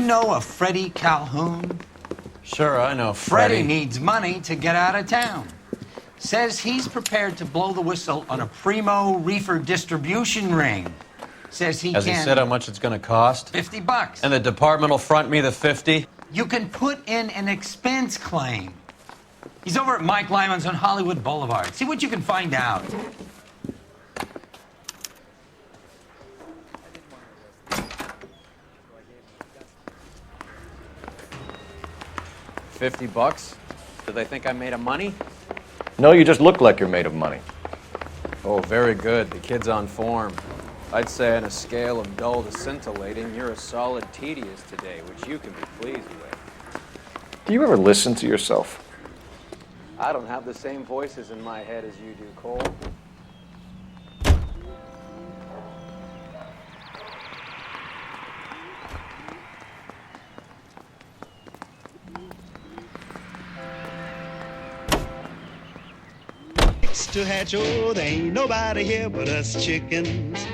know a Freddie Calhoun? Sure, I know Freddie needs money to get out of town. Says he's prepared to blow the whistle on a primo reefer distribution ring. Says he Has he said how much it's going to cost? $50. And the department will front me the 50? You can put in an expense claim. He's over at Mike Lyman's on Hollywood Boulevard. See what you can find out. $50? Do they think I'm made of money? No, you just look like you're made of money. Oh, very good. The kid's on form. I'd say on a scale of dull to scintillating, you're a solid tedious today, which you can be pleased with. Do you ever listen to yourself? I don't have the same voices in my head as you do, Cole. To hatch, oh, there ain't nobody here but us chickens.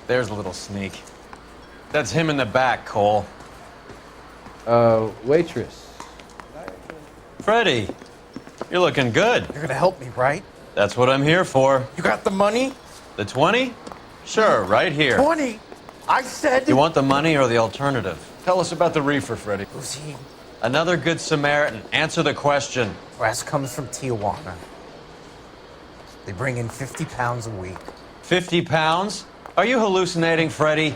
There's a little sneak. That's him in the back, Cole. Waitress. Freddie, you're looking good. You're gonna help me, right? That's what I'm here for. You got the money? The 20? Sure, right here. 20? I said... You want the money or the alternative? Tell us about the reefer, Freddie. Who's he? Another good Samaritan. Answer the question. Brass comes from Tijuana. They bring in 50 pounds a week. 50 pounds? Are you hallucinating, Freddie?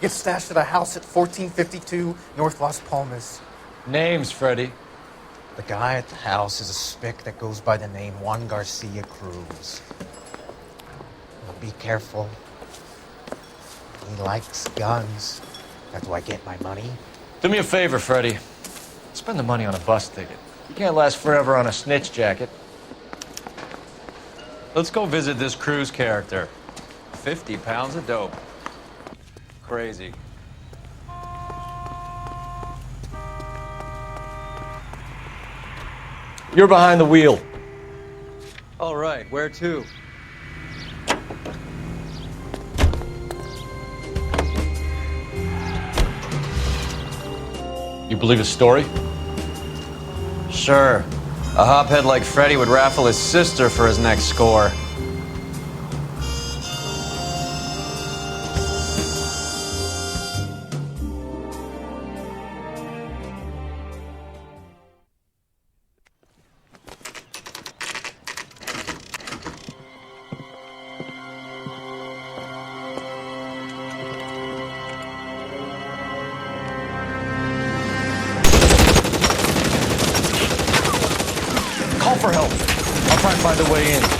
Gets stashed at a house at 1452 North Las Palmas. Names, Freddie. The guy at the house is a spick that goes by the name Juan Garcia Cruz. Now be careful. He likes guns. How do I get my money? Do me a favor, Freddie. Spend the money on a bus ticket. You can't last forever on a snitch jacket. Let's go visit this Cruz character. 50 pounds of dope. Crazy. You're behind the wheel. All right, where to? You believe his story? Sure. A hophead like Freddie would raffle his sister for his next score. Call for help. I'll try and find a way in.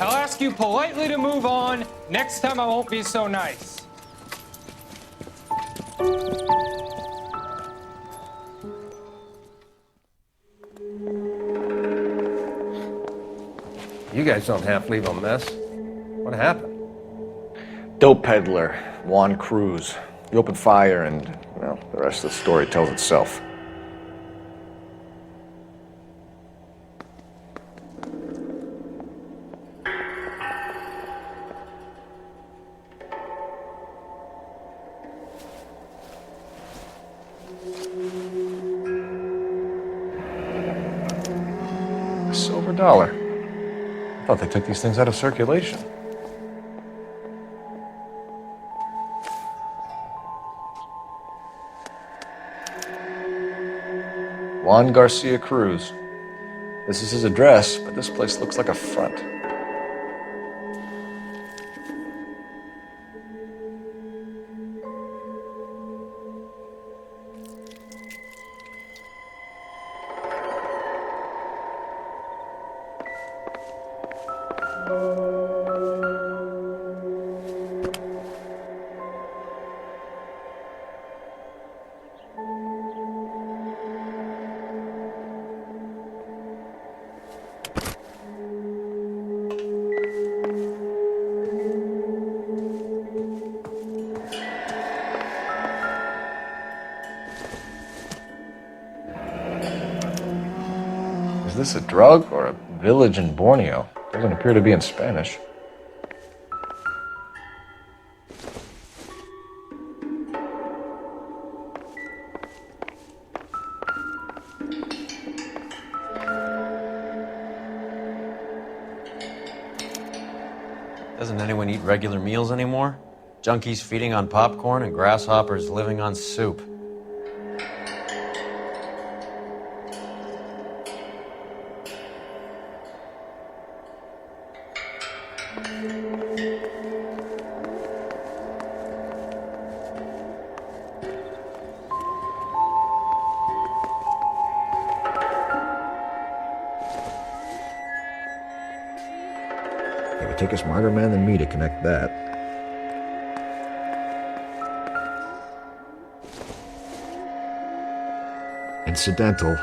I'll ask you politely to move on. Next time I won't be so nice. You guys don't half leave a mess. What happened? Dope peddler, Juan Cruz. He opened fire and, well, the rest of the story tells itself. $1. I thought they took these things out of circulation. Juan Garcia Cruz. This is his address, but this place looks like a front. Is this a drug or a village in Borneo? Doesn't appear to be in Spanish. Doesn't anyone eat regular meals anymore? Junkies feeding on popcorn and grasshoppers living on soup. It would take a smarter man than me to connect that. Incidental.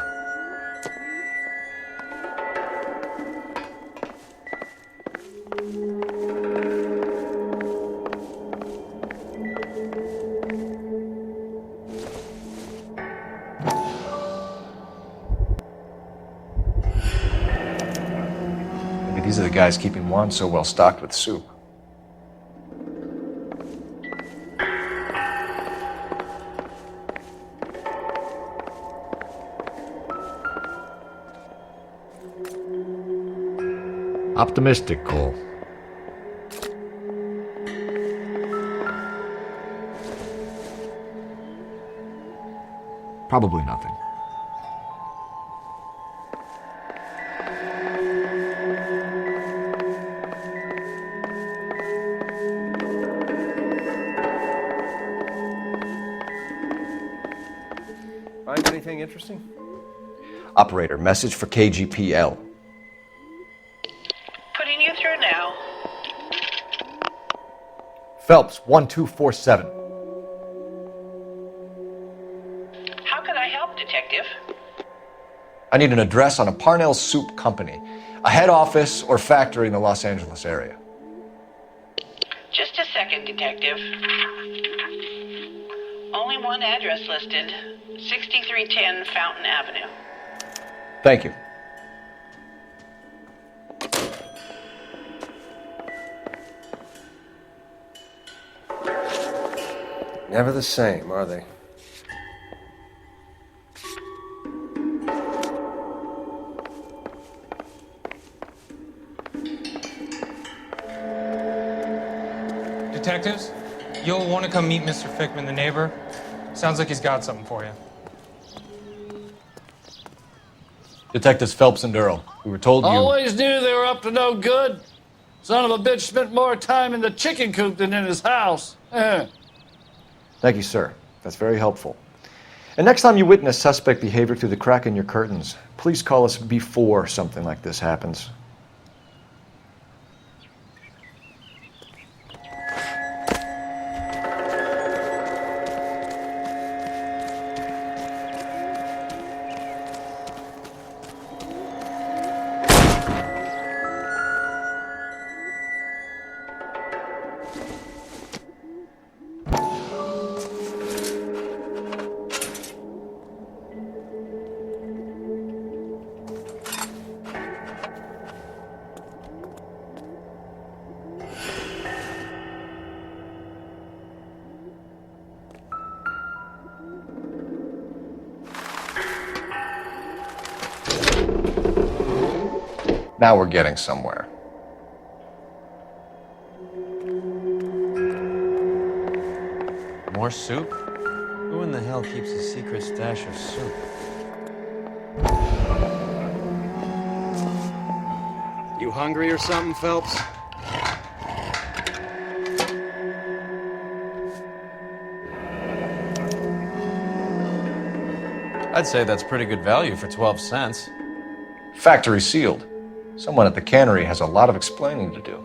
Maybe these are the guys keeping Juan so well stocked with soup. Optimistic, Cole. Probably nothing. Find anything interesting? Operator, message for KGPL. Putting you through now. Phelps, 1247. How can I help, Detective? I need an address on a Parnell Soup Company, a head office or factory in the Los Angeles area. Just a second, Detective. Only one address listed. 6310 Fountain Avenue. Thank you. Never the same, are they? Detectives, you'll want to come meet Mr. Fickman, the neighbor. Sounds like he's got something for you. Detectives Phelps and Durrell. We were told you... Always knew they were up to no good. Son of a bitch spent more time in the chicken coop than in his house. Thank you, sir. That's very helpful. And next time you witness suspect behavior through the crack in your curtains, please call us before something like this happens. Now we're getting somewhere. More soup? Who in the hell keeps a secret stash of soup? hungry or something, Phelps? I'd say that's pretty good value for 12 cents. Factory sealed. Someone at the cannery has a lot of explaining to do.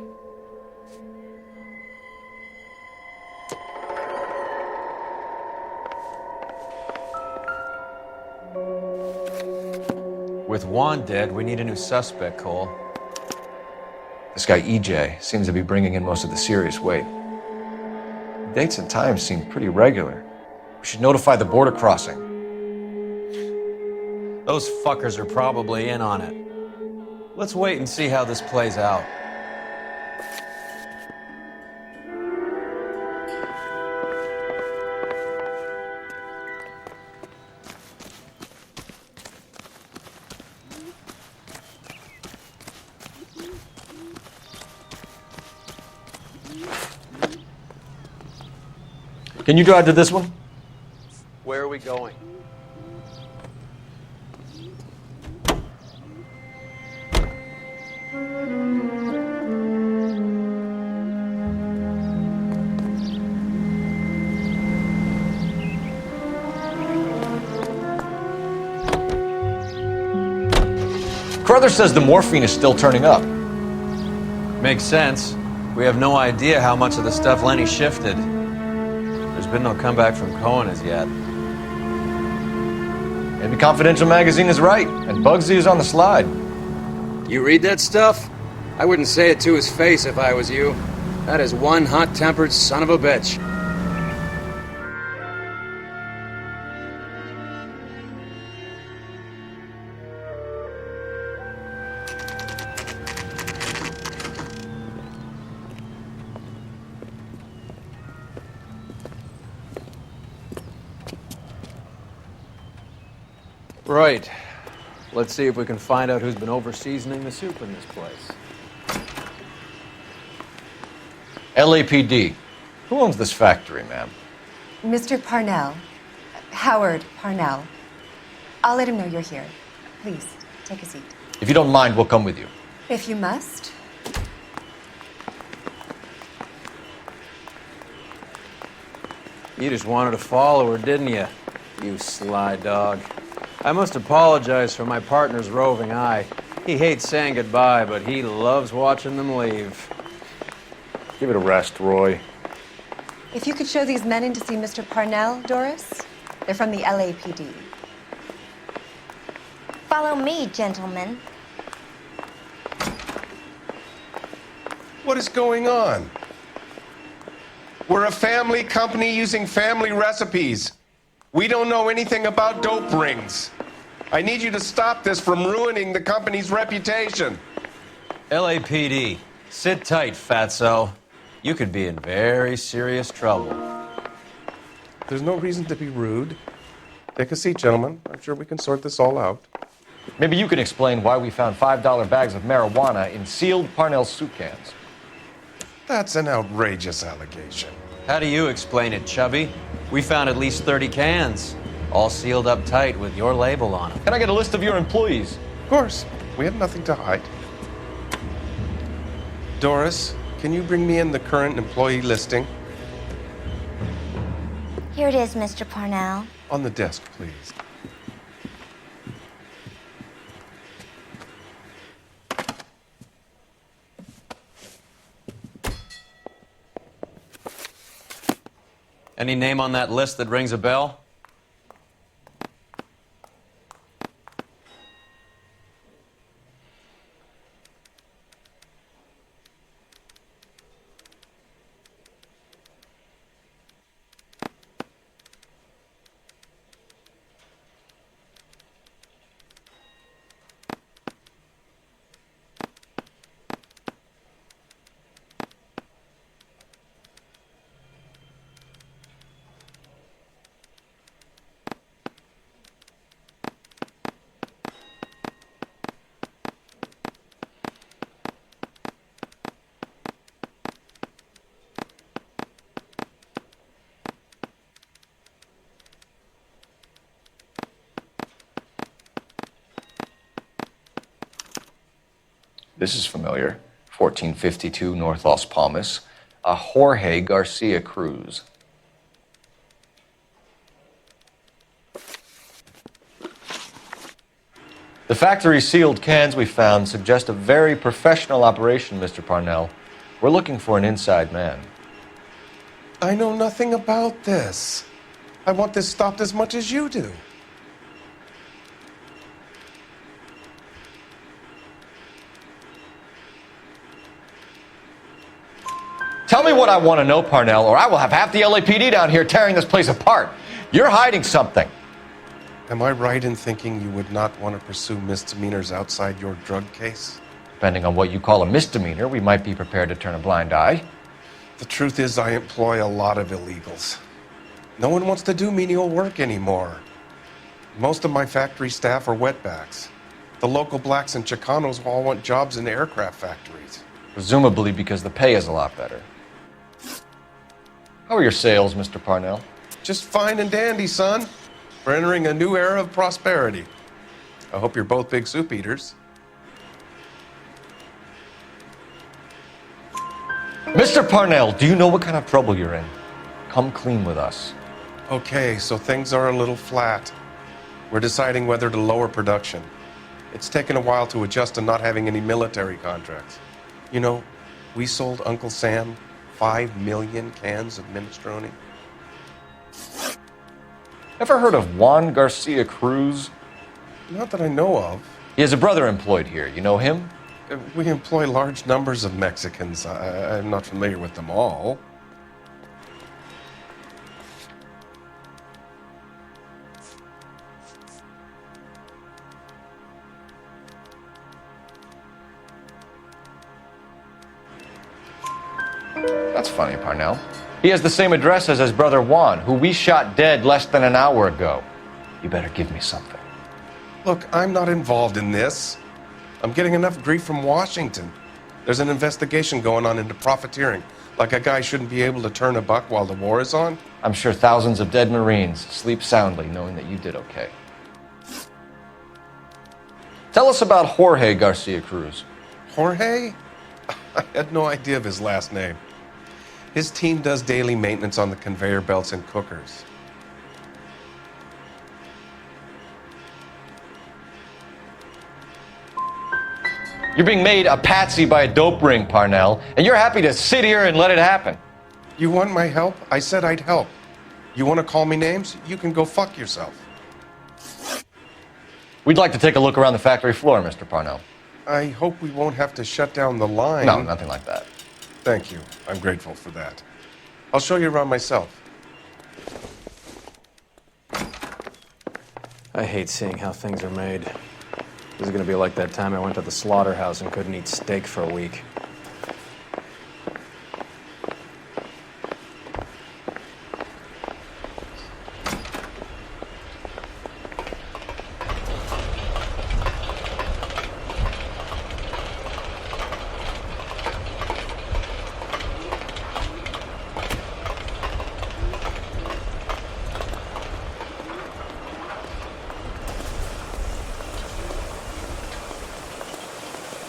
With Juan dead, we need a new suspect, Cole. This guy EJ seems to be bringing in most of the serious weight. Dates and times seem pretty regular. We should notify the border crossing. Those fuckers are probably in on it. Let's wait and see how this plays out. Can you drive to this one? Where are we going? Carruthers says the morphine is still turning up. Makes sense. We have no idea how much of the stuff Lenny shifted. There's been no comeback from Cohen as yet. Maybe Confidential magazine is right, and Bugsy is on the slide. You read that stuff? I wouldn't say it to his face if I was you. That is one hot-tempered son of a bitch. Right. Let's see if we can find out who's been over-seasoning the soup in this place. LAPD. Who owns this factory, ma'am? Mr. Parnell. Howard Parnell. I'll let him know you're here. Please, take a seat. If you don't mind, we'll come with you. If you must. You just wanted to follow her, didn't you? You sly dog. I must apologize for my partner's roving eye. He hates saying goodbye, but he loves watching them leave. Give it a rest, Roy. If you could show these men in to see Mr. Parnell, Doris. They're from the LAPD. Follow me, gentlemen. What is going on? We're a family company using family recipes. We don't know anything about dope rings. I need you to stop this from ruining the company's reputation. LAPD, sit tight, fatso. You could be in very serious trouble. There's no reason to be rude. Take a seat, gentlemen. I'm sure we can sort this all out. Maybe you can explain why we found $5 bags of marijuana in sealed Parnell soup cans. That's an outrageous allegation. How do you explain it, Chubby? We found at least 30 cans, all sealed up tight with your label on them. Can I get a list of your employees? Of course. We have nothing to hide. Doris, can you bring me in the current employee listing? Here it is, Mr. Parnell. On the desk, please. Any name on that list that rings a bell? This is familiar. 1452 North Las Palmas. A Jorge Garcia Cruz. The factory sealed cans we found suggest a very professional operation, Mr. Parnell. We're looking for an inside man. I know nothing about this. I want this stopped as much as you do. Tell me what I want to know, Parnell, or I will have half the LAPD down here tearing this place apart. You're hiding something. Am I right in thinking you would not want to pursue misdemeanors outside your drug case? Depending on what you call a misdemeanor, we might be prepared to turn a blind eye. The truth is, I employ a lot of illegals. No one wants to do menial work anymore. Most of my factory staff are wetbacks. The local blacks and Chicanos all want jobs in aircraft factories. Presumably because the pay is a lot better. How are your sales, Mr. Parnell? Just fine and dandy, son. We're entering a new era of prosperity. I hope you're both big soup eaters. Mr. Parnell, do you know what kind of trouble you're in? Come clean with us. Okay, so things are a little flat. We're deciding whether to lower production. It's taken a while to adjust to not having any military contracts. You know, we sold Uncle Sam 5 million cans of minestrone. Ever heard of Juan Garcia Cruz? Not that I know of. He has a brother employed here. You know him? We employ large numbers of Mexicans. I'm not familiar with them all. That's funny, Parnell. He has the same address as his brother Juan, who we shot dead less than an hour ago. You better give me something. Look, I'm not involved in this. I'm getting enough grief from Washington. There's an investigation going on into profiteering. Like a guy shouldn't be able to turn a buck while the war is on. I'm sure thousands of dead Marines sleep soundly knowing that you did okay. Tell us about Jorge Garcia Cruz. Jorge? I had no idea of his last name. His team does daily maintenance on the conveyor belts and cookers. You're being made a patsy by a dope ring, Parnell, and you're happy to sit here and let it happen. You want my help? I said I'd help. You want to call me names? You can go fuck yourself. We'd like to take a look around the factory floor, Mr. Parnell. I hope we won't have to shut down the line. No, nothing like that. Thank you. I'm grateful for that. I'll show you around myself. I hate seeing how things are made. This is gonna be like that time I went to the slaughterhouse and couldn't eat steak for a week.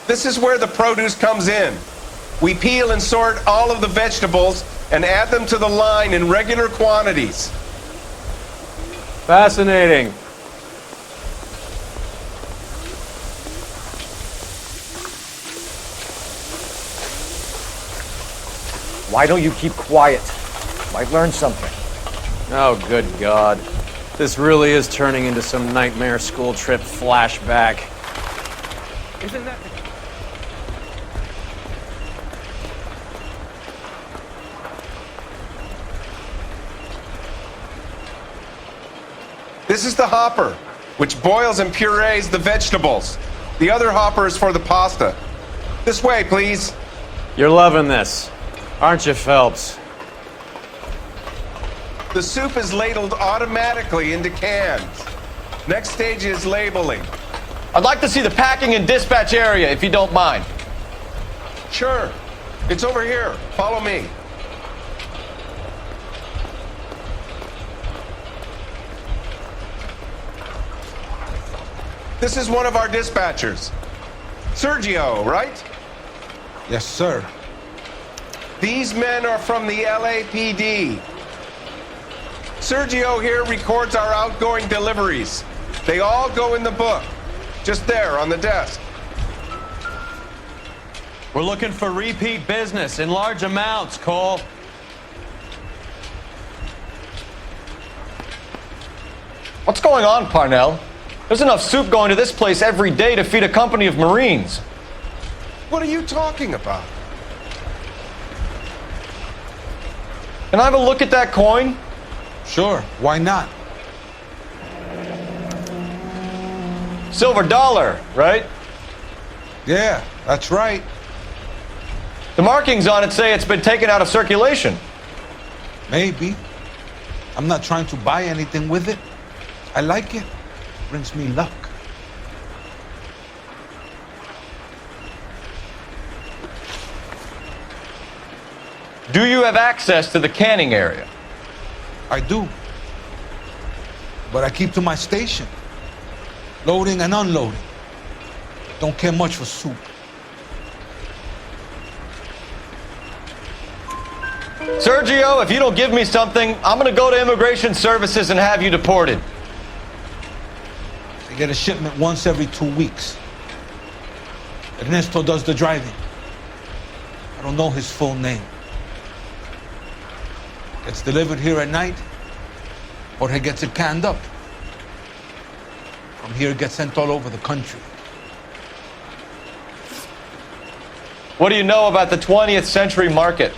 This is where the produce comes in. We peel and sort all of the vegetables and add them to the line in regular quantities. Fascinating. Why don't you keep quiet? Might learn something. Oh, good God. This really is turning into some nightmare school trip flashback. Isn't that... This is the hopper, which boils and purees the vegetables. The other hopper is for the pasta. This way, please. You're loving this, aren't you, Phelps? The soup is ladled automatically into cans. Next stage is labeling. I'd like to see the packing and dispatch area, if you don't mind. Sure. It's over here. Follow me. This is one of our dispatchers. Sergio, right? Yes, sir. These men are from the LAPD. Sergio here records our outgoing deliveries. They all go in the book, just there on the desk. We're looking for repeat business in large amounts, Cole. What's going on, Parnell? There's enough soup going to this place every day to feed a company of Marines. What are you talking about? Can I have a look at that coin? Sure, why not? Silver dollar, right? Yeah, that's right. The markings on it say it's been taken out of circulation. Maybe. I'm not trying to buy anything with it. I like it. Brings me luck. Do you have access to the canning area? I do. But I keep to my station. Loading and unloading. Don't care much for soup. Sergio, if you don't give me something, I'm gonna go to Immigration Services and have you deported. I get a shipment once every 2 weeks. Ernesto does the driving. I don't know his full name. Gets delivered here at night, or he gets it canned up. From here, it gets sent all over the country. What do you know about the 20th century market?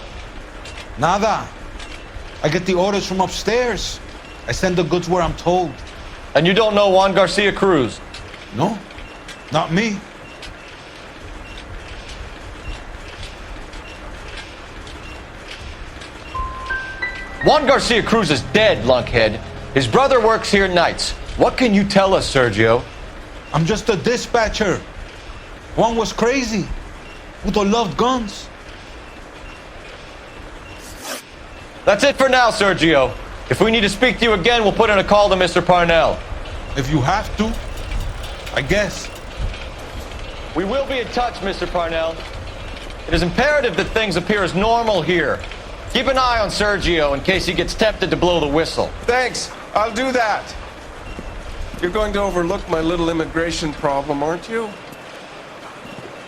Nada. I get the orders from upstairs. I send the goods where I'm told. And you don't know Juan Garcia Cruz? No, not me. Juan Garcia Cruz is dead, lunkhead. His brother works here nights. What can you tell us, Sergio? I'm just a dispatcher. Juan was crazy. Udo loved guns. That's it for now, Sergio. If we need to speak to you again, we'll put in a call to Mr. Parnell. If you have to, I guess. We will be in touch, Mr. Parnell. It is imperative that things appear as normal here. Keep an eye on Sergio in case he gets tempted to blow the whistle. Thanks, I'll do that. You're going to overlook my little immigration problem, aren't you?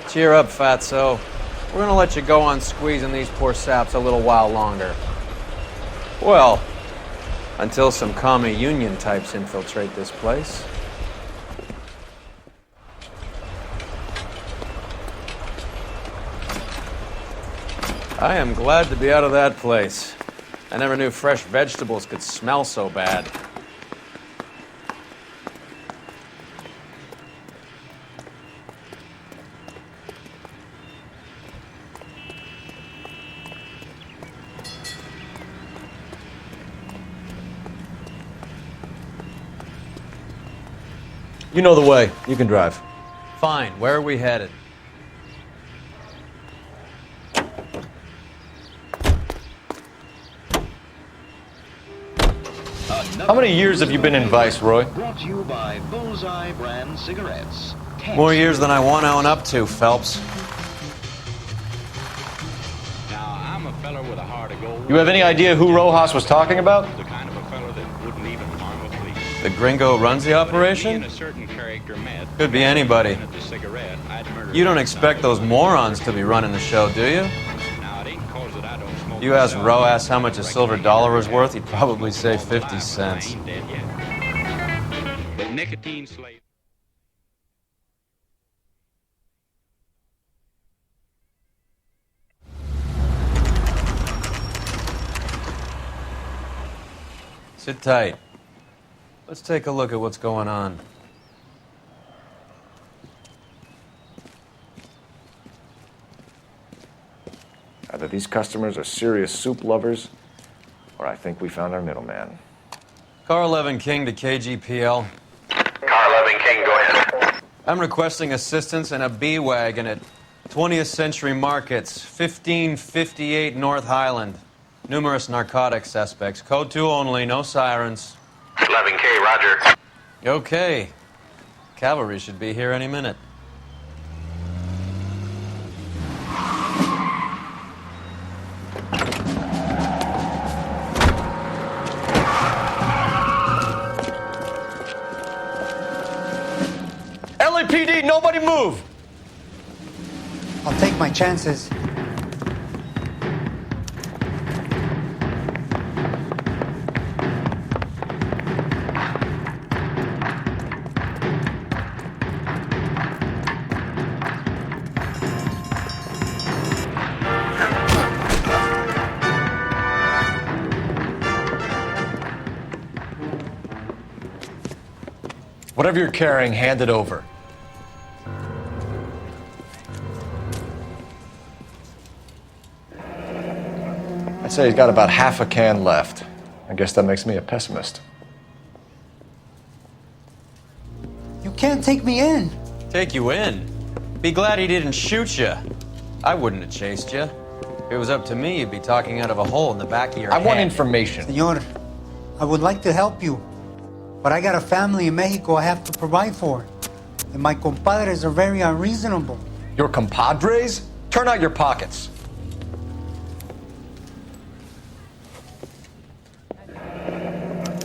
Cheer up, fatso. We're gonna let you go on squeezing these poor saps a little while longer. Well, until some commie union types infiltrate this place. I am glad to be out of that place. I never knew fresh vegetables could smell so bad. You know the way. You can drive. Fine, where are we headed? How many years have you been in Vice, Roy? Brought to you by Bullseye brand cigarettes. More years than I want to own up to, Phelps. Now, I'm a fella with a heart of gold. You have any idea who Rojas was talking about? The kind of a fella that wouldn't even harm a flea. The gringo runs the operation? A certain character met. Could be anybody. The cigarette, I'd murder You don't expect those morons to be running the show, do you? Now, it ain't cause that I don't smoke. You ask Rojas how much a silver dollar was worth, he'd probably say 50 cents. I ain't dead yet. But nicotine slave. Sit tight. Let's take a look at what's going on. Either these customers are serious soup lovers, or I think we found our middleman. Car 11 King to KGPL. Car 11 King, go ahead. I'm requesting assistance in a B-Wagon at 20th Century Markets, 1558 North Highland. Numerous narcotic suspects. Code 2 only, no sirens. 11K, roger. Okay. Cavalry should be here any minute. LAPD, nobody move! I'll take my chances. Whatever you're carrying, hand it over. I'd say he's got about half a can left. I guess that makes me a pessimist. You can't take me in. Take you in? Be glad he didn't shoot you. I wouldn't have chased you. If it was up to me, you'd be talking out of a hole in the back of your head. I want information. Senor, I would like to help you, but I got a family in Mexico I have to provide for. And my compadres are very unreasonable. Your compadres? Turn out your pockets.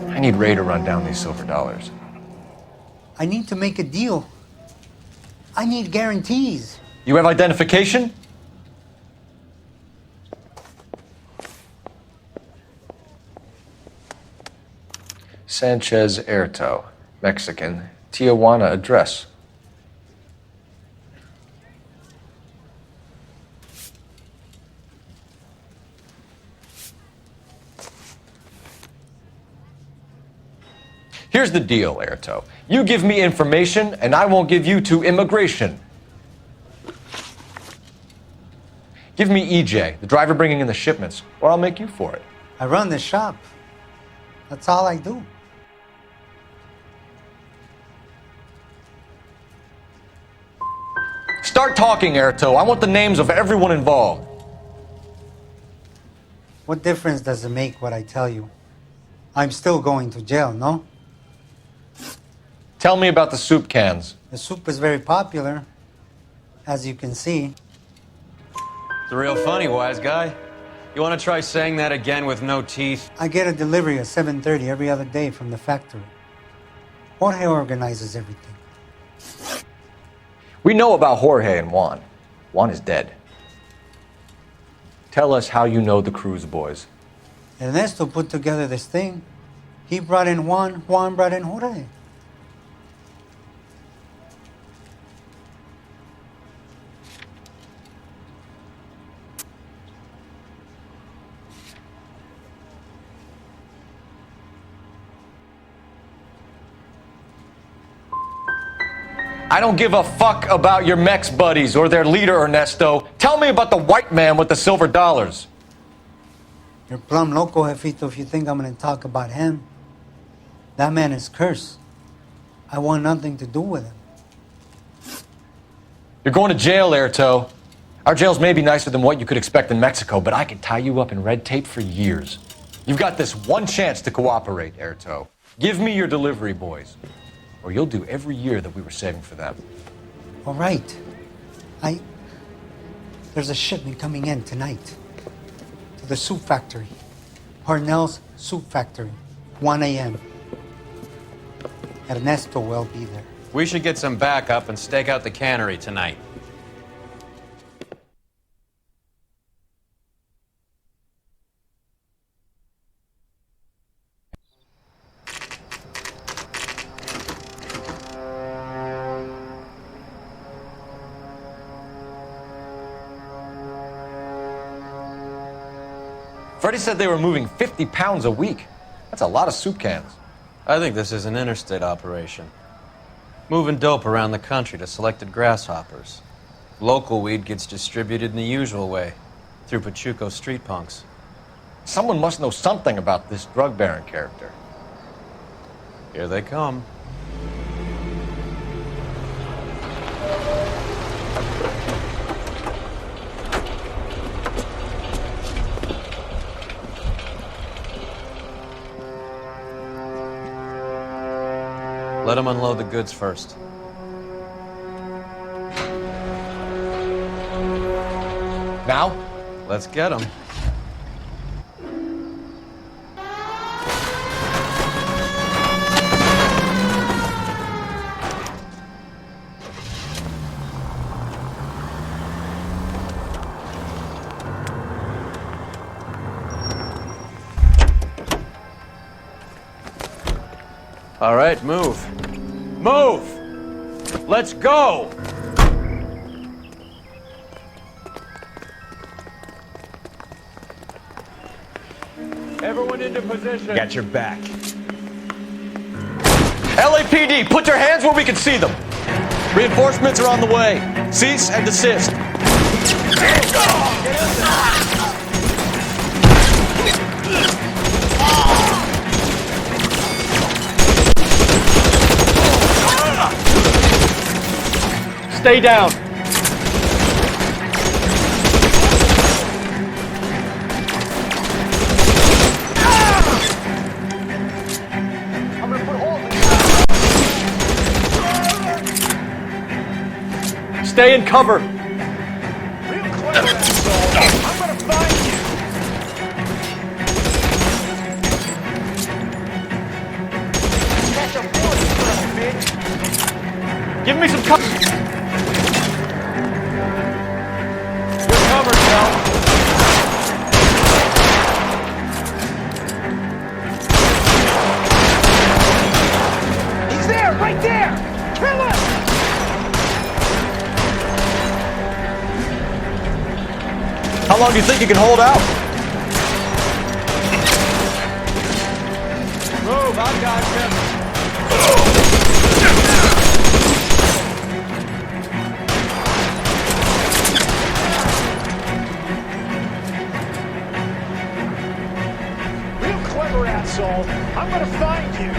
I need Ray to run down these silver dollars. I need to make a deal. I need guarantees. You have identification? Sanchez Erto, Mexican, Tijuana address. Here's the deal, Erto. You give me information, and I won't give you to immigration. Give me EJ, the driver bringing in the shipments, or I'll make you for it. I run the shop. That's all I do. Start talking, Erto. I want the names of everyone involved. What difference does it make what I tell you? I'm still going to jail, no? Tell me about the soup cans. The soup is very popular, as you can see. It's real funny, wise guy. You want to try saying that again with no teeth? I get a delivery at 7:30 every other day from the factory. Jorge organizes everything. We know about Jorge and Juan. Juan is dead. Tell us how you know the Cruz boys. Ernesto put together this thing. He brought in Juan, Juan brought in Jorge. I don't give a fuck about your Mex buddies or their leader, Ernesto. Tell me about the white man with the silver dollars. You're plumb loco, Jefito, if you think I'm going to talk about him. That man is cursed. I want nothing to do with him. You're going to jail, Erto. Our jails may be nicer than what you could expect in Mexico, but I could tie you up in red tape for years. You've got this one chance to cooperate, Erto. Give me your delivery boys, or you'll do every year that we were saving for them. All right. There's a shipment coming in tonight to the soup factory. Parnell's Soup Factory, 1 a.m. Ernesto will be there. We should get some backup and stake out the cannery tonight. Freddie said they were moving 50 pounds a week. That's a lot of soup cans. I think this is an interstate operation. Moving dope around the country to selected grasshoppers. Local weed gets distributed in the usual way, through Pachuco street punks. Someone must know something about this drug baron character. Here they come. Let them unload the goods first. Now? Let's get them. All right, move. Move! Let's go! Everyone into position. Got your back. LAPD, put your hands where we can see them. Reinforcements are on the way. Cease and desist. Stay down. Stay in cover. Real clever, asshole. I'm gonna find you. Catch a bullet, you little bitch. Give me some cover. Good cover, Cal. He's there, right there. Kill him. How long do you think you can hold out? Move, I got you. Real clever, asshole. I'm gonna find you.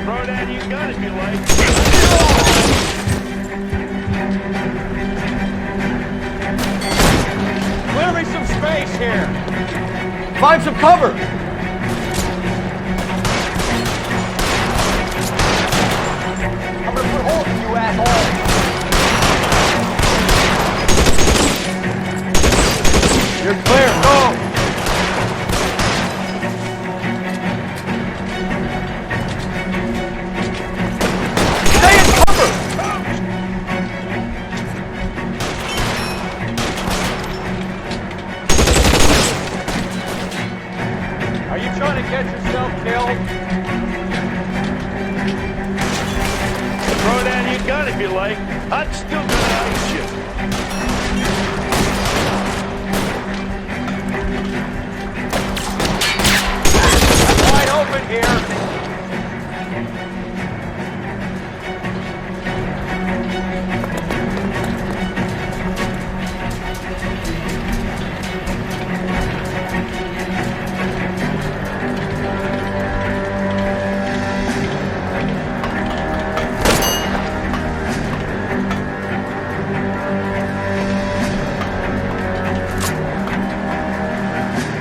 Throw down your gun if you like. Clear me some space here. Find some cover. I'm gonna put holes in you, asshole. You're clear, go! Stay in cover. Are you trying to get yourself killed? Throw down your gun if you like. I'm still gonna ice you. Wide open here.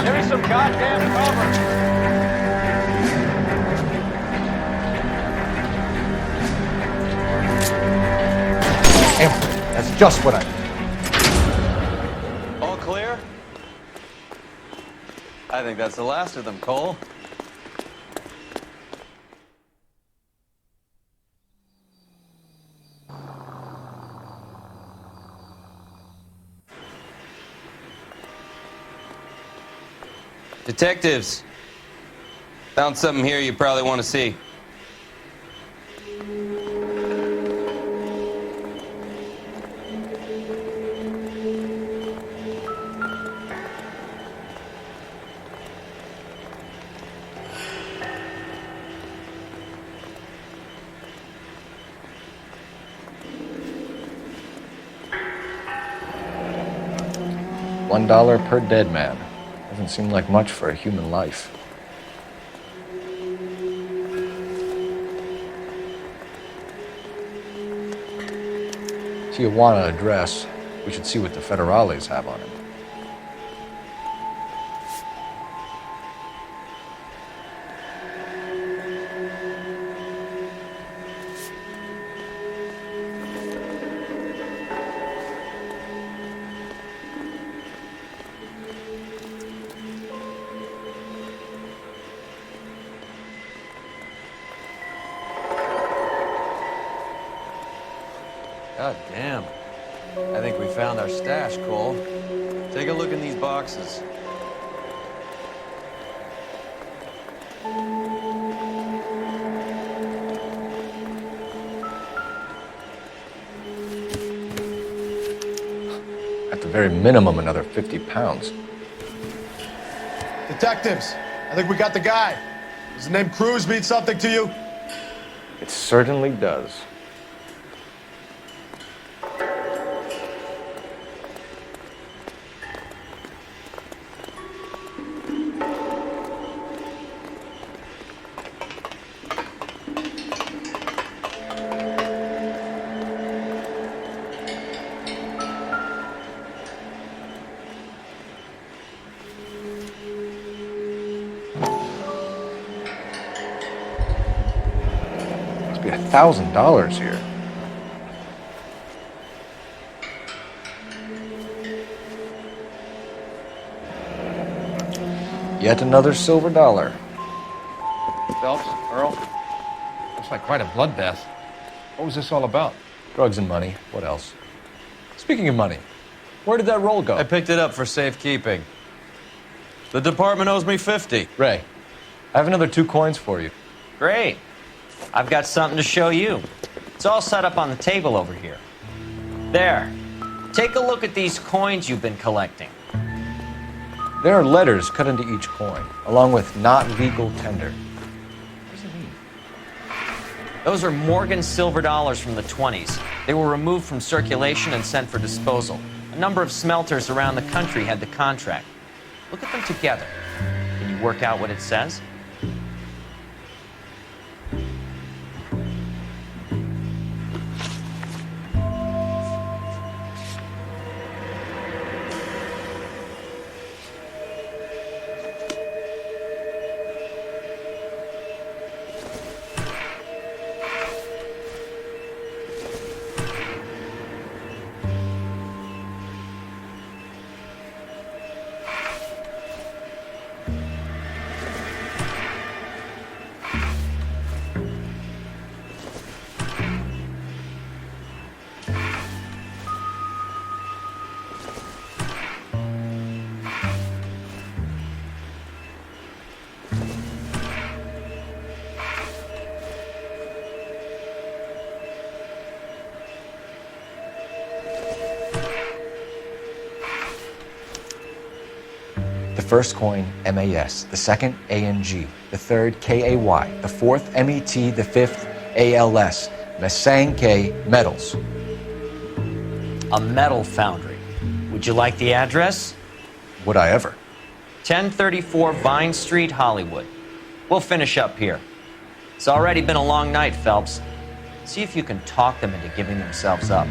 Give me some goddamn cover. That's just what I need. All clear? I think that's the last of them, Cole. Detectives, found something here you probably want to see. $1 per dead man. Doesn't seem like much for a human life. Tijuana address. We should see what the federales have on it. God damn. I think we found our stash, Cole. Take a look in these boxes. At the very minimum, another 50 pounds. Detectives, I think we got the guy. Does the name Cruz mean something to you? It certainly does. Be $1,000 here. Yet another silver dollar. Phelps, Earl, looks like quite a bloodbath. What was this all about? Drugs and money. What else? Speaking of money, where did that roll go? I picked it up for safekeeping. The department owes me 50. Ray, I have another 2 coins for you. Great. I've got something to show you. It's all set up on the table over here. There. Take a look at these coins you've been collecting. There are letters cut into each coin, along with not legal tender. What does it mean? Those are Morgan silver dollars from the 20s. They were removed from circulation and sent for disposal. A number of smelters around the country had the contract. Look at them together. Can you work out what it says? The first coin, MAS. The second, ANG. The third, KAY. The fourth, MET. The fifth, ALS. Masanke Metals. A metal foundry. Would you like the address? Would I ever? 1034 Vine Street, Hollywood. We'll finish up here. It's already been a long night, Phelps. See if you can talk them into giving themselves up.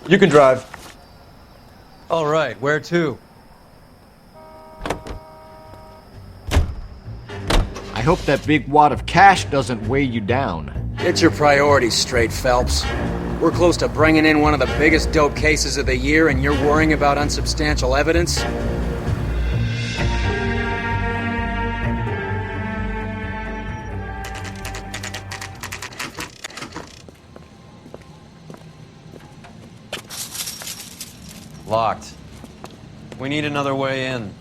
You can drive. All right, where to? I hope that big wad of cash doesn't weigh you down. Get your priorities straight, Phelps. We're close to bringing in one of the biggest dope cases of the year, and you're worrying about unsubstantial evidence? Locked. We need another way in.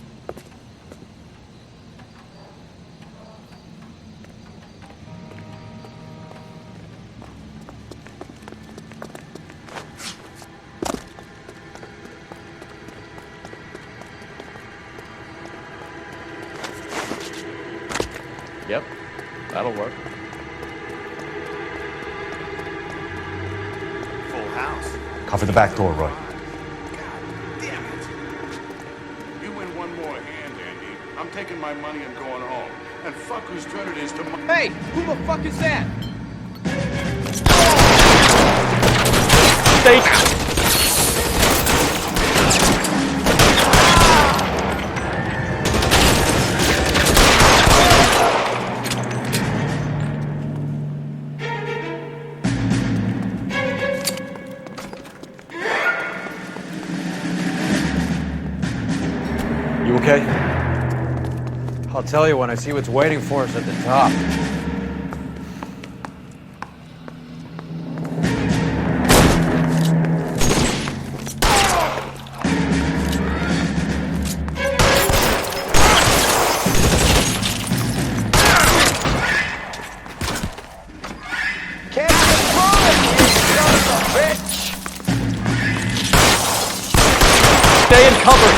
Yep, that'll work. Full house. Cover the back door, Roy. Damn it. You win one more hand, Andy. I'm taking my money and going home. And fuck whose turn it is to... Hey, who the fuck is that? Stay... You okay? I'll tell you when I see what's waiting for us at the top. Can't control it, you son of a bitch! Stay in cover!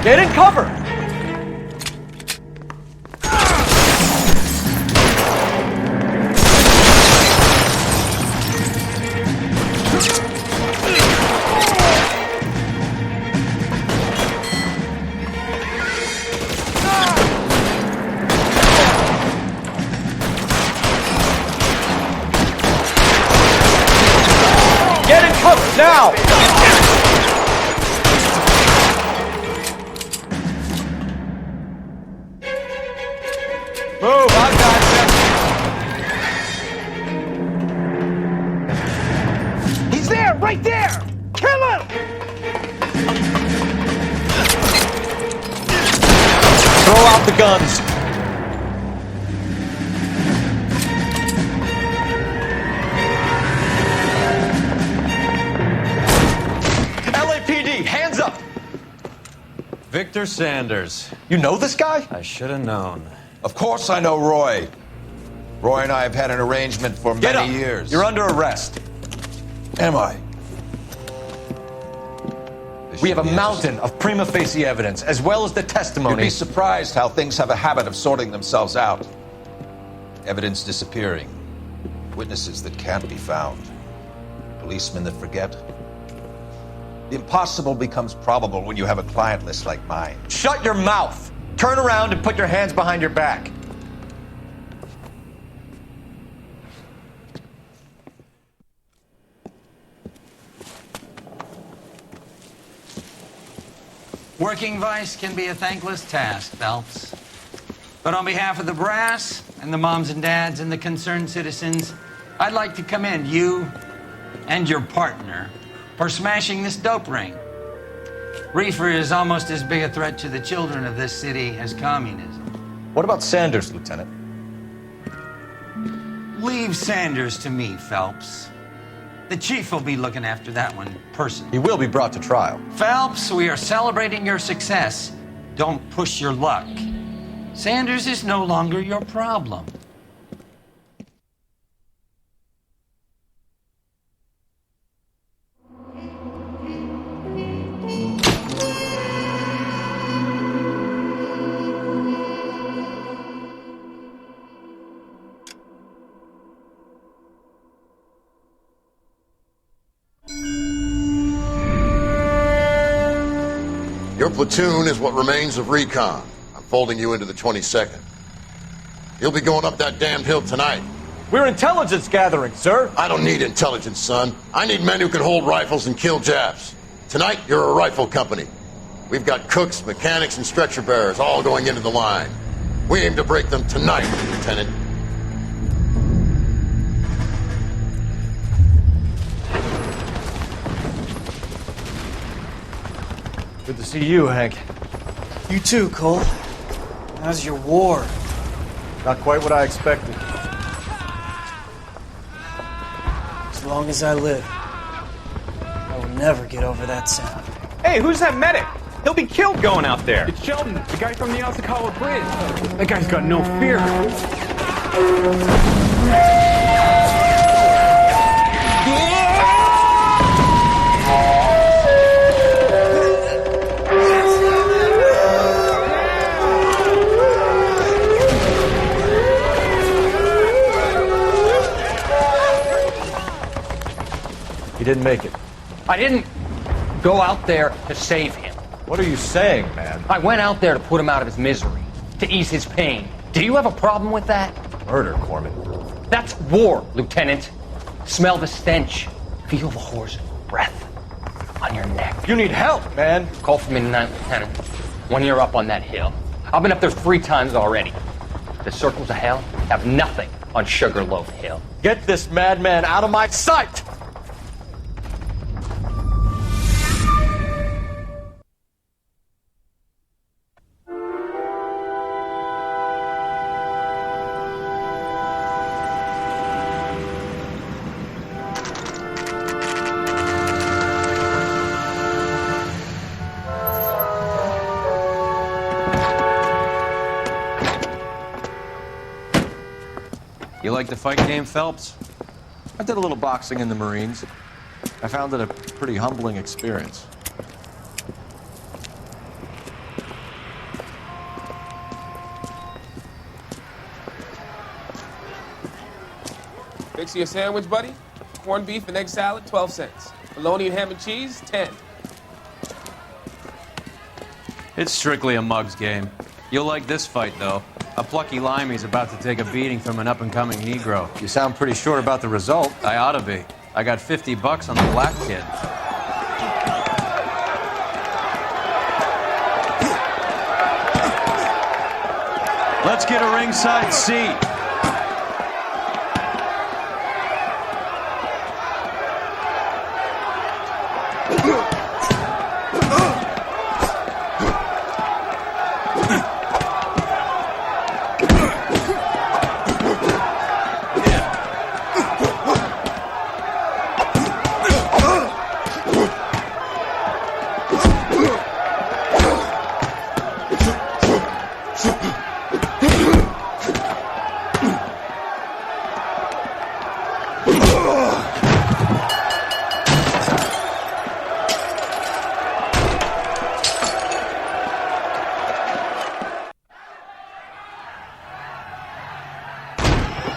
Get in cover! Get in cover now! Move, I got you. He's there, right there! Kill him! Throw out the guns. LAPD, hands up! Victor Sanders. You know this guy? I should have known. Of course I know Roy. Roy and I have had an arrangement for Get many up. years. You're under arrest. Am I? We have a mountain of prima facie evidence, as well as the testimony. You'd be surprised how things have a habit of sorting themselves out. Evidence disappearing. Witnesses that can't be found. Policemen that forget. The impossible becomes probable when you have a client list like mine. Shut your mouth! Turn around and put your hands behind your back. Working vice can be a thankless task, Phelps. But on behalf of the brass and the moms and dads and the concerned citizens, I'd like to commend you and your partner for smashing this dope ring. Reefer is almost as big a threat to the children of this city as communism. What about Sanders, Lieutenant? Leave Sanders to me, Phelps. The chief will be looking after that one personally. He will be brought to trial. Phelps, we are celebrating your success. Don't push your luck. Sanders is no longer your problem. Your platoon is what remains of recon. I'm folding you into the 22nd. You'll be going up that damned hill tonight. We're intelligence gathering, sir. I don't need intelligence, son. I need men who can hold rifles and kill Japs. Tonight, you're a rifle company. We've got cooks, mechanics, and stretcher bearers all going into the line. We aim to break them tonight, Lieutenant. Good to see you, Hank. You too, Cole. How's your war? Not quite what I expected. As long as I live, I will never get over that sound. Hey, who's that medic? He'll be killed going out there. It's Sheldon, the guy from the Osakawa Bridge. That guy's got no fear. didn't make it. I didn't go out there to save him. What are you saying, man? I went out there to put him out of his misery, to ease his pain. Do you have a problem with that? Murder, Corman. That's war, Lieutenant. Smell the stench. Feel the horse's breath on your neck. You need help, man. Call for me tonight, Lieutenant, when you're up on that hill. I've been up there 3 times already. The circles of hell have nothing on Sugarloaf Hill. Get this madman out of my sight! You like the fight game, Phelps? I did a little boxing in the Marines. I found it a pretty humbling experience. Fix you a sandwich, buddy? Corned beef and egg salad, 12 cents. Bologna and ham and cheese, 10. It's strictly a mug's game. You'll like this fight, though. A plucky limey's about to take a beating from an up-and-coming Negro. You sound pretty sure about the result. I ought to be. I got $50 on the black kid. Let's get a ringside seat.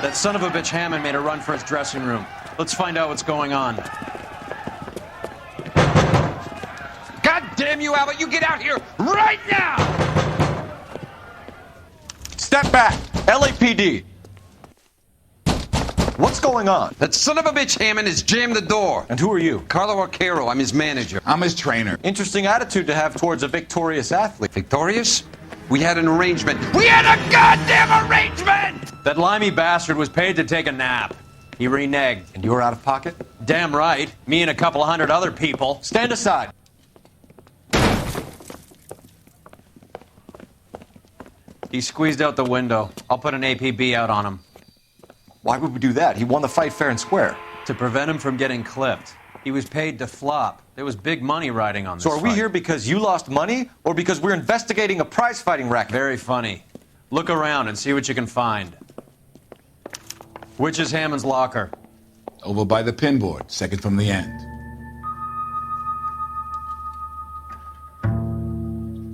That son of a bitch Hammond made a run for his dressing room. Let's find out what's going on. God damn you, Albert! You get out here right now! Step back! LAPD! What's going on? That son of a bitch Hammond has jammed the door. And who are you? Carlo Arcaro. I'm his manager. I'm his trainer. Interesting attitude to have towards a victorious athlete. Victorious? We had an arrangement. We had a goddamn arrangement! That limey bastard was paid to take a nap. He reneged. And you were out of pocket? Damn right. Me and a couple hundred other people. Stand aside. He squeezed out the window. I'll put an APB out on him. Why would we do that? He won the fight fair and square. To prevent him from getting clipped. He was paid to flop. There was big money riding on this So are we fight. here because you lost money or because we're investigating a prize-fighting racket? Very funny. Look around and see what you can find. Which is Hammond's locker? Over by the pinboard, second from the end.